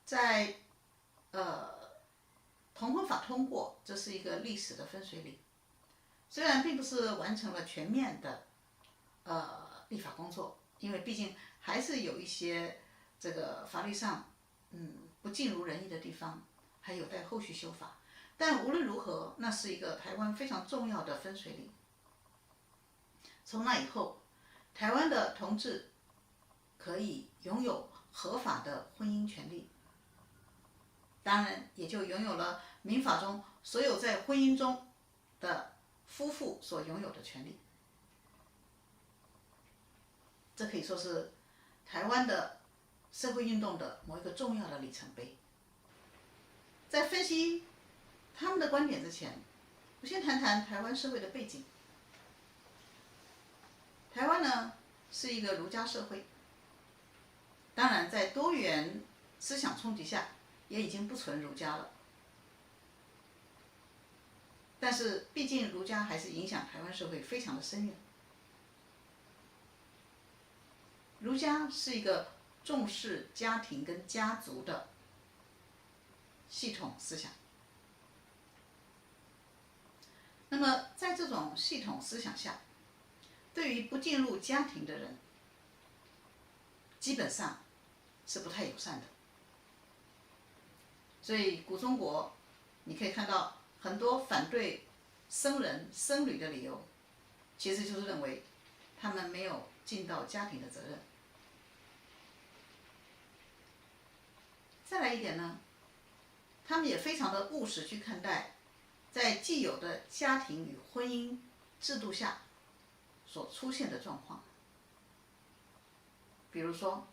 在同婚法通过，这是一个历史的分水岭。虽然并不是完成了全面的立法工作，因为毕竟还是有一些这个法律上不尽如人意的地方，还有待后续修法。但无论如何，那是一个台湾非常重要的分水岭。从那以后，台湾的同志可以拥有合法的婚姻权利，当然也就拥有了民法中所有在婚姻中的夫妇所拥有的权利。这可以说是台湾的社会运动的某一个重要的里程碑。在分析他们的观点之前，我先谈谈台湾社会的背景。台湾呢是一个儒家社会，当然在多元思想冲击下，也已经不存儒家了。但是毕竟儒家还是影响台湾社会非常的深远。儒家是一个重视家庭跟家族的系统思想。那么在这种系统思想下，对于不进入家庭的人，基本上是不太友善的。所以古中国你可以看到很多反对生人生女的理由，其实就是认为他们没有尽到家庭的责任。再来一点呢，他们也非常的务实去看待在既有的家庭与婚姻制度下所出现的状况。比如说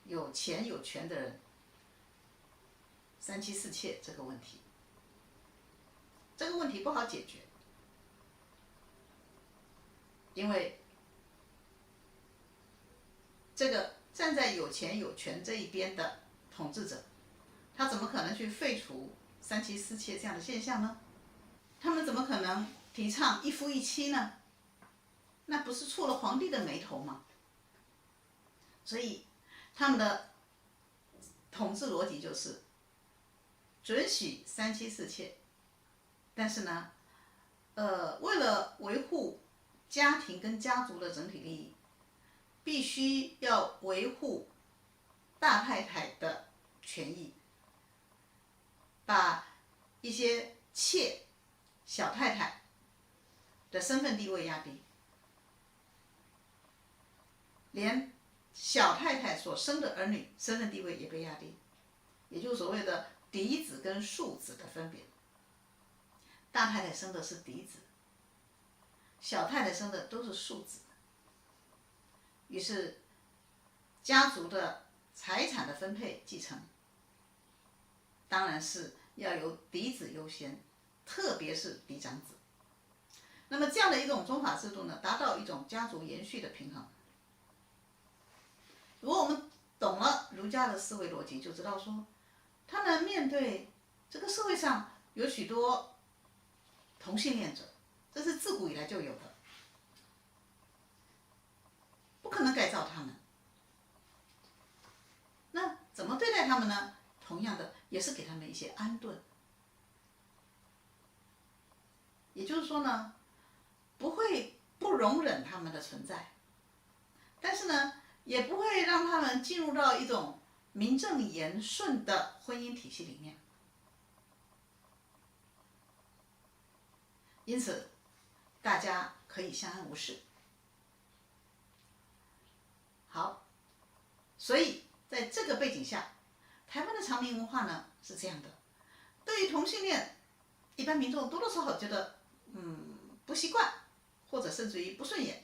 有钱有权的人三妻四妾这个问题，这个问题不好解决，因为这个站在有钱有权这一边的统治者，他怎么可能去废除三妻四妾这样的现象呢？他们怎么可能提倡一夫一妻呢？那不是触了皇帝的眉头吗？所以他们的统治逻辑就是准许三妻四妾，但是呢，为了维护家庭跟家族的整体利益，必须要维护大太太的权益，把一些妾、小太太的身份地位压低，连小太太所生的儿女身份地位也被压低，也就是所谓的嫡子跟庶子的分别。大太太生的是嫡子，小太太生的都是庶子。于是家族的财产的分配继承，当然是要由嫡子优先，特别是嫡长子。那么这样的一种宗法制度呢，达到一种家族延续的平衡。如果我们懂了儒家的思维逻辑，就知道说，他们面对这个社会上有许多同性恋者，这是自古以来就有的，不可能改造他们。那怎么对待他们呢？同样的，也是给他们一些安顿。也就是说呢，不会不容忍他们的存在，但是呢，也不会让他们进入到一种名正言顺的婚姻体系里面。因此，大家可以相安无事。好，所以在这个背景下，台湾的常民文化呢是这样的：对于同性恋，一般民众多多少少觉得不习惯，或者甚至于不顺眼。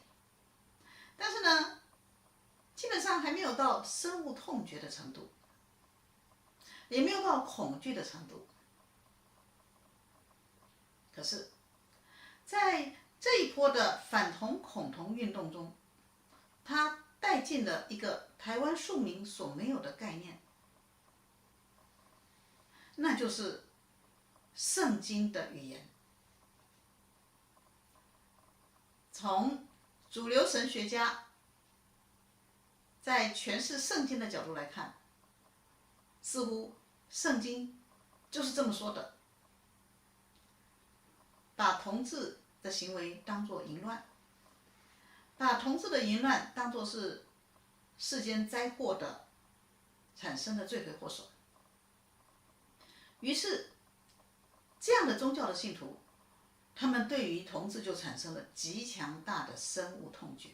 但是呢，基本上还没有到深恶痛绝的程度，也没有到恐惧的程度。可是，在这一波的反同恐同运动中，它带进了一个台湾庶民所没有的概念，那就是圣经的语言。从主流神学家在诠释圣经的角度来看，似乎圣经就是这么说的，把同志的行为当作淫乱，把同志的淫乱当作是世间灾祸的产生的罪魁祸首。于是，这样的宗教的信徒，他们对于同志就产生了极强大的深恶痛绝，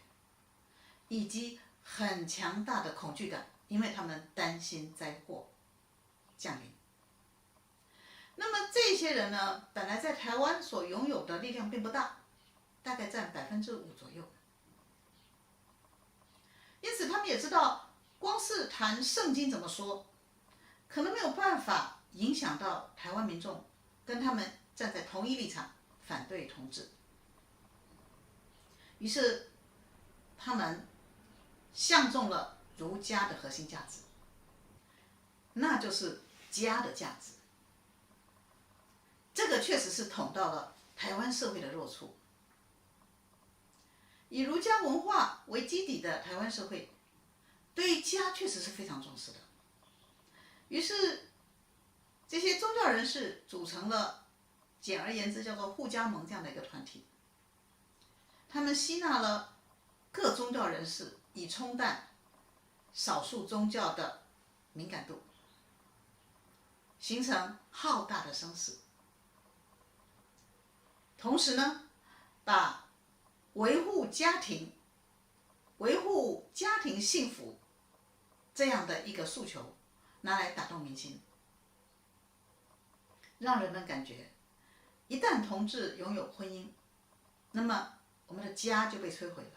以及很强大的恐惧感，因为他们担心灾祸降临。那么这些人呢，本来在台湾所拥有的力量并不大，大概占5%左右。因此他们也知道，光是谈圣经怎么说，可能没有办法影响到台湾民众，跟他们站在同一立场，反对同志。于是他们相中了儒家的核心价值，那就是家的价值。这个确实是捅到了台湾社会的弱处。以儒家文化为基底的台湾社会，对家确实是非常重视的。于是，这些宗教人士组成了，简而言之叫做护家盟这样的一个团体。他们吸纳了各宗教人士，以冲淡少数宗教的敏感度，形成浩大的声势。同时呢，把维护家庭幸福这样的一个诉求拿来打动民心，让人们感觉，一旦同志拥有婚姻，那么我们的家就被摧毁了，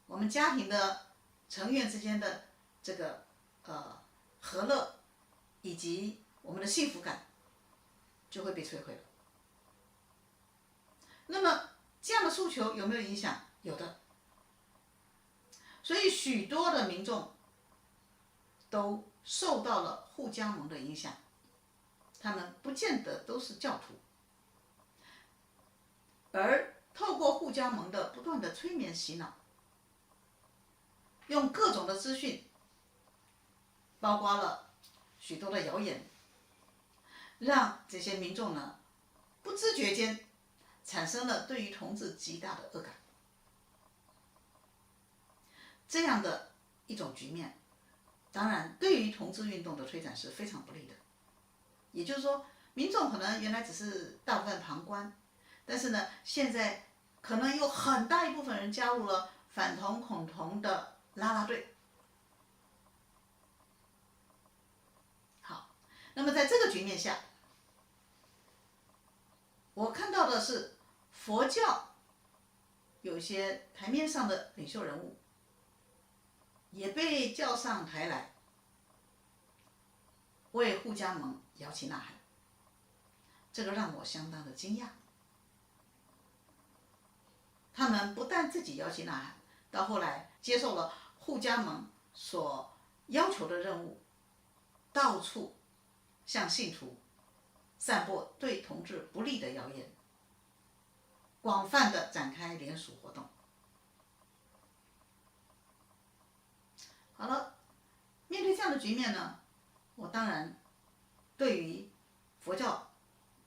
我们家庭的成员之间的这个和乐，以及我们的幸福感就会被摧毁了。那么这样的诉求有没有影响？有的。所以许多的民众都受到了护家盟的影响，他们不见得都是教徒，而透过护家盟的不断的催眠洗脑，用各种的资讯，包括了许多的谣言，让这些民众呢不知觉间产生了对于同志极大的恶感。这样的一种局面，当然对于同志运动的推展是非常不利的。也就是说，民众可能原来只是大部分旁观，但是呢，现在可能有很大一部分人加入了反同恐同的啦啦队。好，那么在这个局面下，我看到的是佛教有一些台面上的领袖人物也被叫上台来，为护家盟摇旗呐喊，这个让我相当的惊讶。他们不但自己摇旗呐喊，到后来接受了护家盟所要求的任务，到处向信徒散播对同志不利的谣言，广泛的展开联署活动。好了，面对这样的局面呢，我当然对于佛教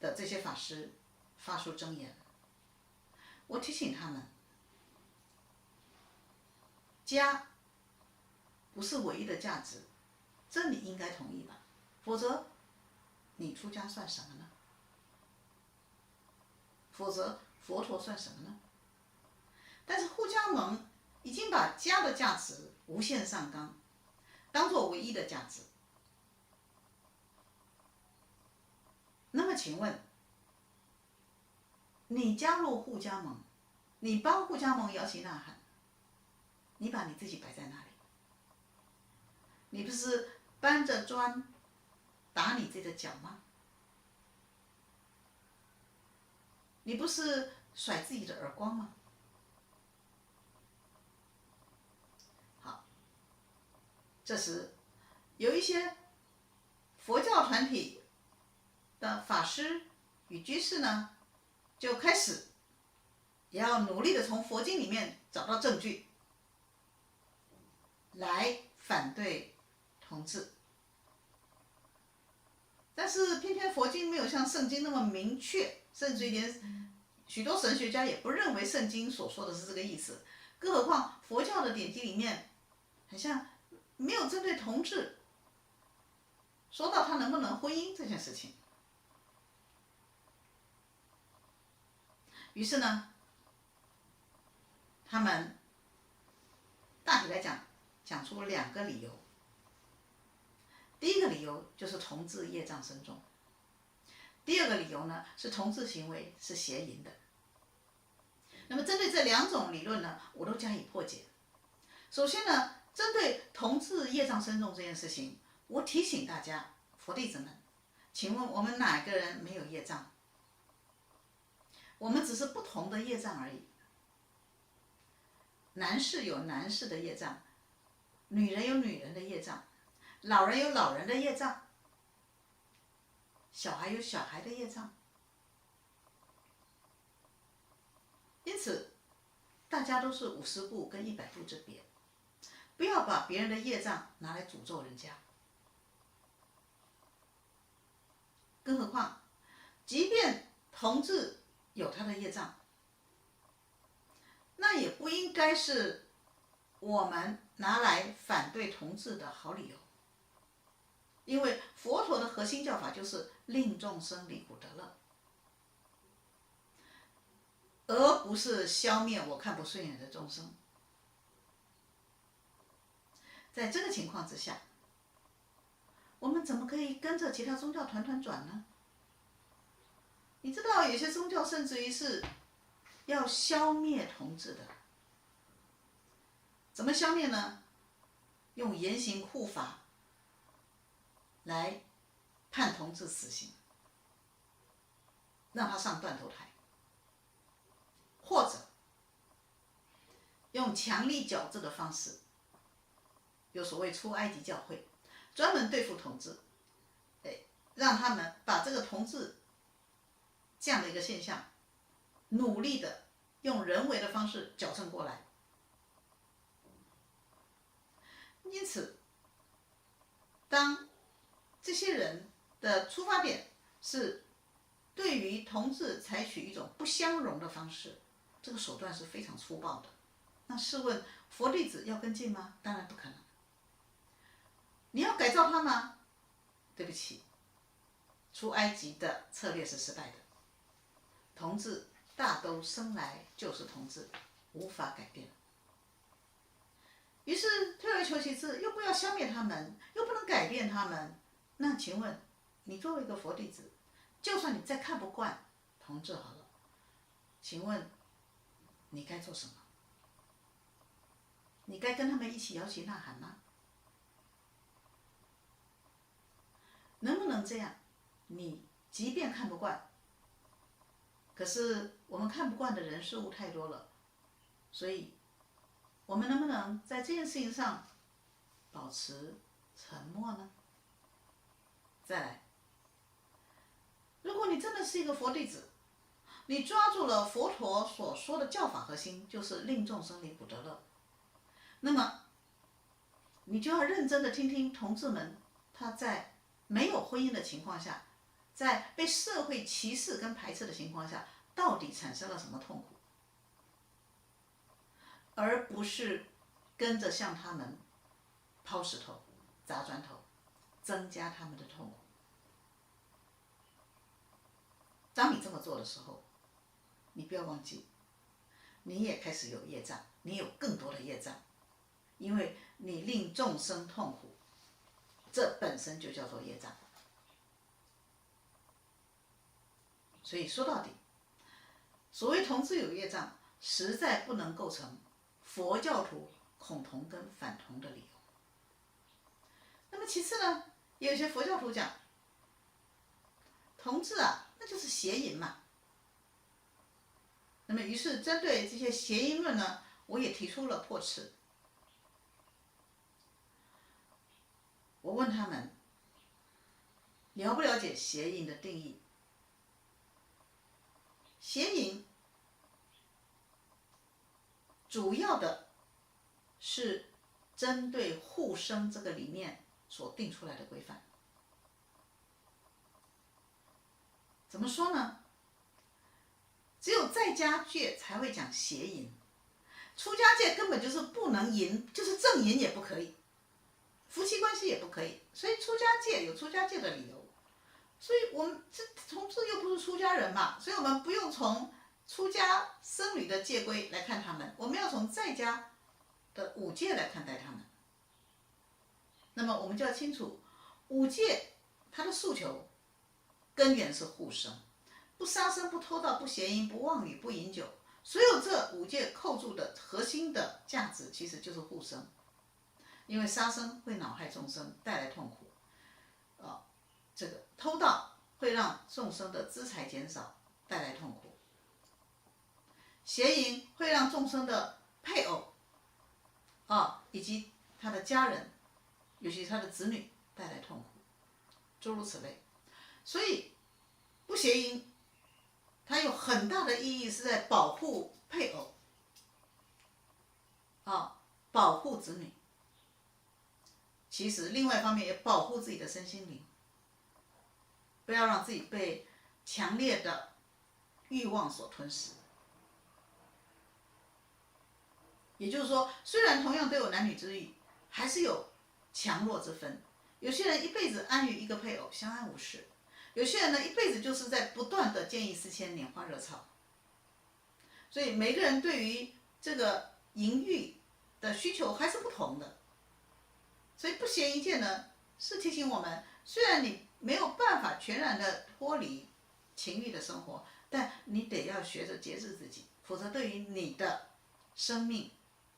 的这些法师发出箴言。我提醒他们，家不是唯一的价值，这你应该同意吧？否则，你出家算什么呢？否则，佛陀算什么呢？但是护家盟已经把家的价值无限上纲，当作唯一的价值。那么请问，你加入护家盟，你帮护家盟摇旗呐喊，你把你自己摆在哪里？你不是搬着砖打你自己的脚吗？你不是甩自己的耳光吗？好，这时有一些佛教团体的法师与居士呢，就开始也要努力的从佛经里面找到证据，来反对同志。但是偏偏佛经没有像圣经那么明确，甚至于连许多神学家也不认为圣经所说的是这个意思。更何况佛教的典籍里面，好像没有针对同志说到他能不能婚姻这件事情。于是呢，他们大体来讲出2个理由。第一个理由就是同志业障深重，第2个理由呢是同志行为是邪淫的。那么针对这2种理论呢，我都加以破解。首先呢，针对同志业障深重这件事情，我提醒大家，佛弟子们，请问我们哪个人没有业障？我们只是不同的业障而已。男士有男士的业障，女人有女人的业障，老人有老人的业障，小孩有小孩的业障。因此，大家都是50步跟100步之别，不要把别人的业障拿来诅咒人家。更何况，即便同志有他的业障，那也不应该是我们拿来反对同志的好理由。因为佛陀的核心教法就是令众生离苦得乐，而不是消灭我看不顺眼的众生。在这个情况之下，我们怎么可以跟着其他宗教团团转呢？你知道有些宗教甚至于是要消灭同志的。怎么消灭呢？用严刑酷法来判同志死刑，让他上断头台，或者用强力矫治的方式，有所谓出埃及教会，专门对付同志，让他们把这个同志这样的一个现象，努力的用人为的方式矫正过来。因此，当这些人的出发点是对于同志采取一种不相容的方式，这个手段是非常粗暴的。那试问佛弟子要跟进吗？当然不可能。你要改造他吗？对不起，出埃及的策略是失败的。同志大都生来就是同志，无法改变。于是退而求其次，又不要消灭他们，又不能改变他们。那请问，你作为一个佛弟子，就算你再看不惯同志好了，请问你该做什么？你该跟他们一起摇旗呐喊吗？能不能这样？你即便看不惯，可是我们看不惯的人事物太多了，所以我们能不能在这件事情上保持沉默呢？再来，如果你真的是一个佛弟子，你抓住了佛陀所说的教法核心，就是令众生离苦得乐，那么你就要认真的听听同志们他在没有婚姻的情况下，在被社会歧视跟排斥的情况下，到底产生了什么痛苦，而不是跟着向他们抛石头、砸砖头，增加他们的痛苦。当你这么做的时候，你不要忘记，你也开始有业障，你有更多的业障，因为你令众生痛苦，这本身就叫做业障。所以说到底，所谓同志有业障，实在不能构成佛教徒恐同跟反同的理由。那么其次呢，也有些佛教徒讲，同志啊，那就是邪淫嘛。那么于是针对这些邪淫论呢，我也提出了破斥。我问他们，了不了解邪淫的定义？邪淫主要的是针对护生这个理念所定出来的规范。怎么说呢？只有在家界才会讲邪淫，出家界根本就是不能淫，就是正淫也不可以，夫妻关系也不可以，所以出家界有出家界的理由。所以我们这同志又不是出家人嘛，所以我们不用从出家僧侣的戒规来看他们，我们要从在家的五戒来看待他们。那么我们就要清楚，五戒它的诉求根源是护生，不杀生、不偷盗、不邪淫、不妄语、不饮酒，所有这五戒扣住的核心的价值其实就是护生，因为杀生会恼害众生，带来痛苦。这个偷盗会让众生的资财减少，带来痛苦。邪淫会让众生的配偶以及他的家人，尤其他的子女带来痛苦，诸如此类。所以不邪淫，它有很大的意义是在保护配偶，保护子女。其实另外一方面也保护自己的身心灵。不要让自己被强烈的欲望所吞噬。也就是说，虽然同样都有男女之欲，还是有强弱之分。有些人一辈子安于一个配偶，相安无事；有些人呢，一辈子就是在不断的见异思迁、拈花惹草。所以每个人对于这个淫欲的需求还是不同的。所以不邪淫戒呢，是提醒我们，虽然你没有办法全然的脱离情欲的生活，但你得要学着节制自己，否则对于你的生命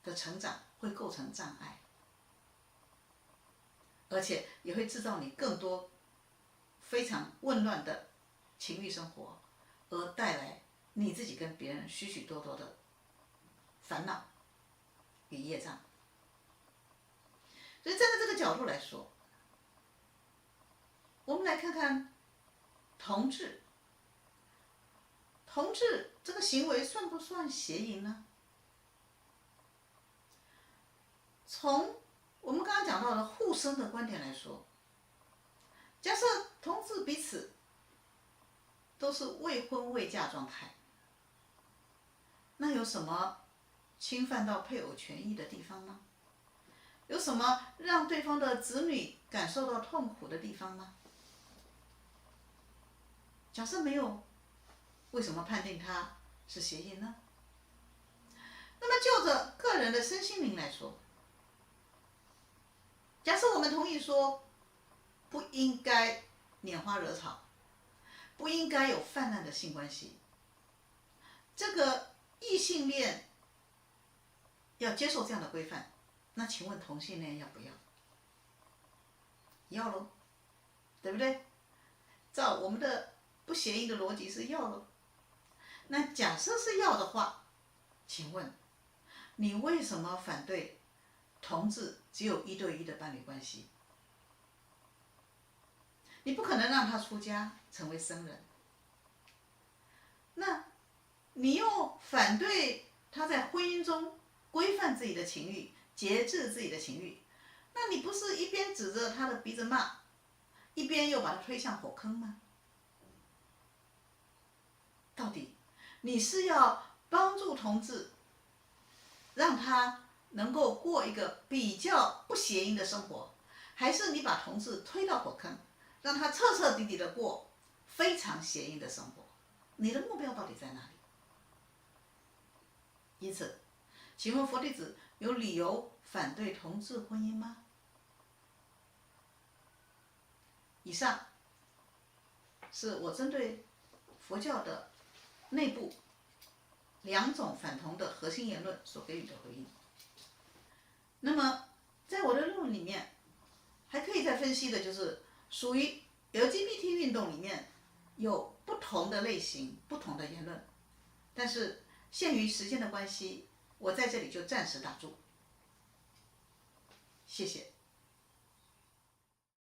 的成长会构成障碍，而且也会制造你更多非常混乱的情欲生活，而带来你自己跟别人许许多多的烦恼与业障。所以站在这个角度来说，我们来看看同志这个行为算不算邪淫呢？从我们刚刚讲到的护生的观点来说，假设同志彼此都是未婚未嫁状态，那有什么侵犯到配偶权益的地方吗？有什么让对方的子女感受到痛苦的地方吗？假设没有，为什么判定它是邪淫呢？那么就着个人的身心灵来说，假设我们同意说不应该拈花惹草，不应该有泛滥的性关系，这个异性恋要接受这样的规范，那请问同性恋要不要？要咯，对不对？照我们的不邪淫的逻辑是要咯。那假设是要的话，请问你为什么反对同志只有1对1的伴侣关系？你不可能让他出家成为僧人，那你又反对他在婚姻中规范自己的情欲，节制自己的情欲，那你不是一边指着他的鼻子骂，一边又把他推向火坑吗？到底你是要帮助同志，让他能够过一个比较不邪淫的生活，还是你把同志推到火坑，让他彻彻底底的过非常邪淫的生活？你的目标到底在哪里？因此，请问佛弟子有理由反对同志婚姻吗？以上是我针对佛教的内部2种反同的核心言论所给予的回应。那么在我的论文里面还可以再分析的就是属于 LGBT 运动里面有不同的类型、不同的言论，但是限于时间的关系，我在这里就暂时打住。谢谢。